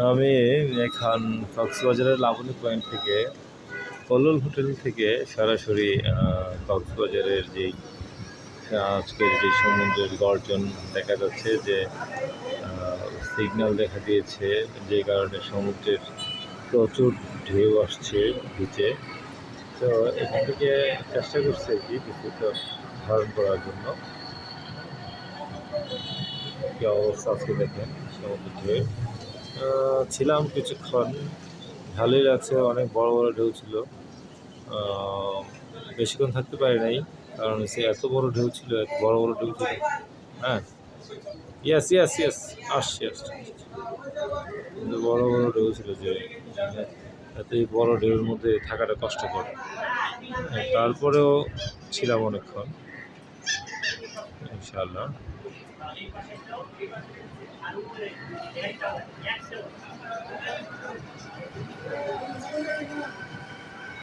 আমি এখন কক্সবাজারের লাবণী পয়েন্ট থেকে কল্লোল হোটেল থেকে সরাসরি কক্সবাজারের যেই আজকের যে সমুদ্রের গর্জন দেখা যাচ্ছে যে সিগন্যাল দেখা দিয়েছে, যে কারণে সমুদ্রের প্রচুর ঢেউ আসছে বিচে। তো এখান থেকে চেষ্টা করছে আর কি কিছুটা ধারণ করার জন্য। কি অবস্থা আজকে দেখেন সমুদ্রের ঢেউ। ছিলাম কিছুক্ষণ, ভালোই লাগছে, অনেক বড় বড় ঢেউ ছিল। বেশিক্ষণ থাকতে পারি নাই, কারণ সে এত বড় ঢেউ ছিল, এত বড় বড় ঢেউ ছিল। হ্যাঁ, ইয়েস ইয়েস ইয়েস, আসছি আসছি। কিন্তু বড় বড় ঢেউ ছিল, যে এত এই বড় ঢেউর মধ্যে থাকাটা কষ্টকর। তারপরেও ছিলাম অনেকক্ষণ, ইনশাআল্লাহ।